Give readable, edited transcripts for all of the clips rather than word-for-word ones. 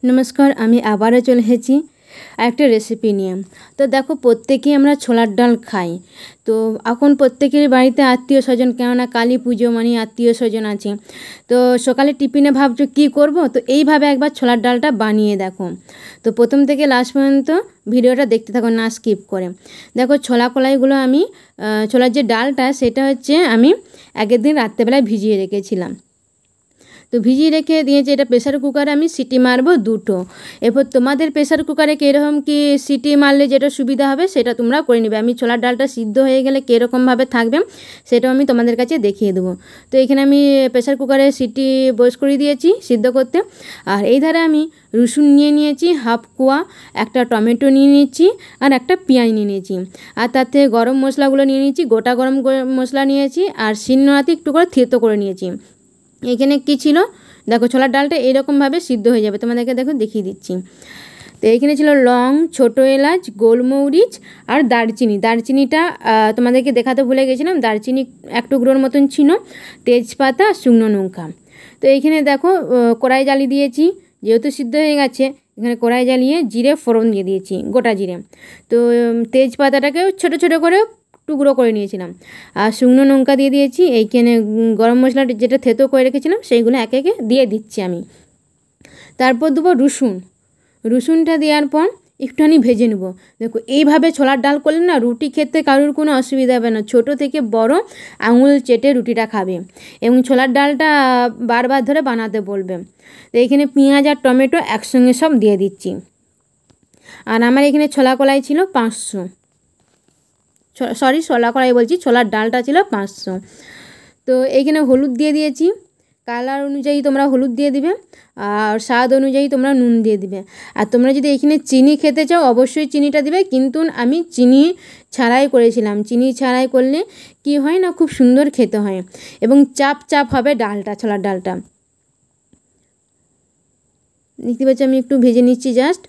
নমস্কার, আমি আবারও চলে এসেছি একটা রেসিপি নিয়ে। তো দেখো, প্রত্যেকেই আমরা ছোলার ডাল খাই। তো এখন প্রত্যেকের বাড়িতে আত্মীয় স্বজন, কেননা কালী পুজো মানে আত্মীয় স্বজন আছে। তো সকালে টিফিনে ভাবছো কী করব, তো এইভাবে একবার ছোলার ডালটা বানিয়ে দেখো। তো প্রথম থেকে লাস্ট পর্যন্ত ভিডিওটা দেখতে থাকো, না স্কিপ করে। দেখো, ছোলা কলাইগুলো আমি ছোলার যে ডালটা সেটা হচ্ছে আমি আগের দিন রাত্রেবেলায় ভিজিয়ে রেখেছিলাম। তো ভিজিয়ে রেখে দিয়েছি। এটা প্রেসার কুকারে আমি সিটি মারবো 2টো। এরপর তোমাদের প্রেসার কুকারে কীরকম কি সিটি মারলে যেটা সুবিধা হবে সেটা তোমরা করে নেবে। আমি ছোলার ডালটা সিদ্ধ হয়ে গেলে কীরকমভাবে থাকবে সেটাও আমি তোমাদের কাছে দেখিয়ে দেবো। তো এখানে আমি প্রেসার কুকারে সিটি বয়স করে দিয়েছি সিদ্ধ করতে। আর এই ধারে আমি রসুন নিয়ে নিয়েছি হাফ কোয়া, একটা টমেটো নিয়ে নিয়েছি, আর একটা পেঁয়াজ নিয়ে নিয়েছি। আর তাতে গরম মশলাগুলো নিয়ে নিয়েছি, গোটা গরম মশলা নিয়েছি, আর শিলনোড়াতে একটু করে থেতো করে নিয়েছি। এখানে কি ছিল দেখো, ছোলার ডালটা এরকমভাবে সিদ্ধ হয়ে যাবে, তোমাদেরকে দেখো দেখিয়ে দিচ্ছি। তো এইখানে ছিল লং, ছোটো এলাচ, গোলমরিচ আর দারচিনিটা তোমাদেরকে দেখাতে ভুলে গেছিলাম। দারচিনি 1 টুকরোর মতন ছিল, তেজপাতা, শুকনো লঙ্কা। তো এইখানে দেখো কড়াই জ্বালিয়ে দিয়েছি, যেহেতু সিদ্ধ হয়ে গেছে এখানে কড়াই জ্বালিয়ে জিরে ফোড়ন দিয়ে দিয়েছি, গোটা জিরে। তো তেজপাতাটাকেও ছোটো ছোটো করে টুকরো করে নিয়েছিলাম, আর শুকনো লঙ্কা দিয়ে দিয়েছি। এইখানে গরম মশলাটা যেটা থেতো করে রেখেছিলাম সেইগুলো একে একে দিয়ে দিচ্ছি আমি। তারপর দেবো রসুনটা দেওয়ার পর একটুখানি ভেজে নেব। দেখো, এইভাবে ছোলার ডাল করলে না রুটি খেতে কারোর কোনো অসুবিধা হবে না। ছোটো থেকে বড় আঙুল চেটে রুটিটা খাবে, এবং ছোলার ডালটা বারবার ধরে বানাতে বলবে। তো এইখানে পেঁয়াজ আর টমেটো একসঙ্গে সব দিয়ে দিচ্ছি। আর আমার এখানে ছোলা কলাই ছিল 500, ছোলা কড়াই বলছি, ছোলার ডালটা ছিল 500। তো এইখানে হলুদ দিয়ে দিয়েছি, কালার অনুযায়ী তোমরা হলুদ দিয়ে দিবে, আর স্বাদ অনুযায়ী তোমরা নুন দিয়ে দিবে। আর তোমরা যদি এখানে চিনি খেতে চাও অবশ্যই চিনিটা দিবে, কিন্তু আমি চিনি ছাড়াই করেছিলাম। চিনি ছাড়াই করলে কি হয় না, খুব সুন্দর খেতে হয়, এবং চাপ চাপ হবে ডালটা, ছোলার ডালটা। দেখতে পাচ্ছি আমি একটু ভেজে নিচ্ছি জাস্ট।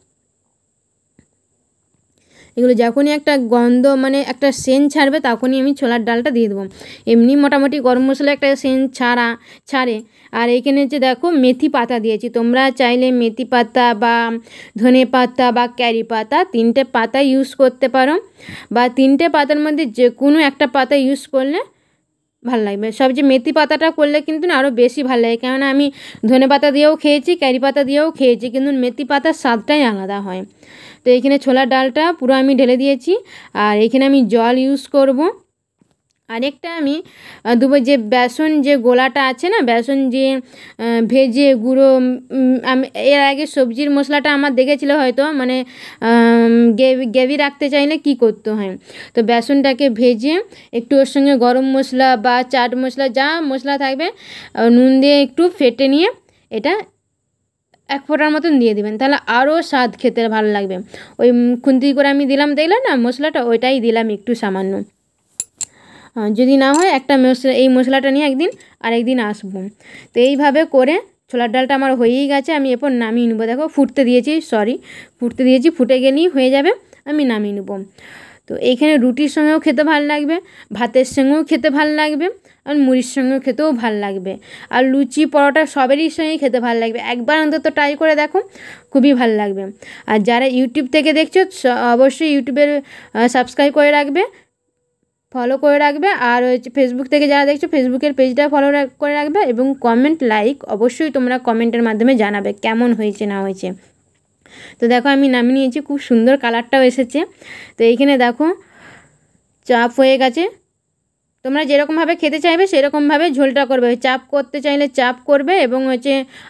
এগুলো যখনই একটা গন্ধ মানে একটা সেন্ট ছাড়বে তখনই আমি ছোলার ডালটা দিয়ে দেবো। এমনি মোটামুটি গরম মশলা একটা সেন্ট ছাড়ে। আর এইখানে যে দেখো মেথি পাতা দিয়েছি, তোমরা চাইলে মেথি পাতা বা ধনে পাতা বা ক্যারি পাতা 3টে পাতা ইউজ করতে পারো, বা 3টে পাতার মধ্যে যে কোনো একটা পাতা ইউজ করলে ভালো লাগবে। সবচেয়ে মেথি পাতাটা করলে কিন্তু না আরও বেশি ভালো লাগে, কেননা আমি ধনে পাতা দিয়েও খেয়েছি, ক্যারি পাতা দিয়েও খেয়েছি, কিন্তু মেথি পাতার স্বাদটাই আলাদা হয়। তো এইখানে ছোলার ডালটা পুরো আমি ঢেলে দিয়েছি, আর এখানে আমি জল ইউজ করব। আরেকটা আমি দেবো যে বেসন, যে গোলাটা আছে না, বেসন যে ভেজে গুঁড়ো, আমি এর আগে সবজির মশলাটা আমার দেখেছিল হয়তো, মানে গ্রেভি রাখতে চাইলে কি করতে হয়। তো বেসনটাকে ভেজে একটু ওর সঙ্গে গরম মশলা বা চাট মশলা যা মশলা থাকবে নুন দিয়ে একটু ফেটে নিয়ে এটা 1 ফোঁটার মতন দিয়ে দিবেন, তাহলে আরও স্বাদ খেতে ভালো লাগবে। ওই খুন্তি করে আমি দিলাম, দেখলাম না মশলাটা, ওইটাই দিলাম একটু সামান্য। যদি না হয় একটা এই মশলাটা নিয়ে আরেকদিন আসবো। তো এইভাবে করে ছোলার ডালটা আমার হয়েই গেছে, আমি এরপর নামিয়ে নেবো। দেখো ফুটতে দিয়েছি, ফুটে গেলেই হয়ে যাবে, আমি নামিয়ে নেবো। তো এইখানে রুটির সঙ্গেও খেতে ভালো লাগবে, ভাতের সঙ্গেও খেতে ভালো লাগবে, আর মুড়ির সঙ্গেও খেতেও ভালো লাগবে, আর লুচি পরোটা সবেরই সঙ্গেই খেতে ভালো লাগবে। একবার অন্তত ট্রাই করে দেখো, খুবই ভালো লাগবে। আর যারা ইউটিউব থেকে দেখছো অবশ্যই ইউটিউবের সাবস্ক্রাইব করে রাখবে, ফলো করে রাখবে। আর ফেসবুক থেকে যারা দেখছো ফেসবুকের পেজটা ফলো করে রাখবে, এবং কমেন্ট লাইক অবশ্যই তোমরা কমেন্টের মাধ্যমে জানাবে কেমন হয়েছে না হয়েছে। তো দেখো আমি নামিয়ে নিয়েছি, খুব সুন্দর কালারটাও এসেছে। তো এইখানে দেখো চাপ হয়ে গেছে, তোমরা যেরকমভাবে খেতে চাইবে সেরকমভাবে ঝোলটা করবে। চাপ করতে চাইলে চাপ করবে, এবং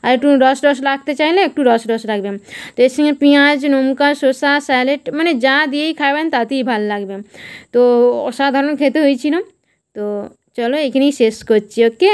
আর একটু রস রাখতে চাইলে একটু রস রাখবে। তো এর সঙ্গে পেঁয়াজ, লঙ্কা, শসা, স্যালাড মানে যা দিয়েই খাবেন তাতেই ভালো লাগবে। তো অসাধারণ খেতে হয়েছিল। তো চলো এখানেই শেষ করছি, ওকে।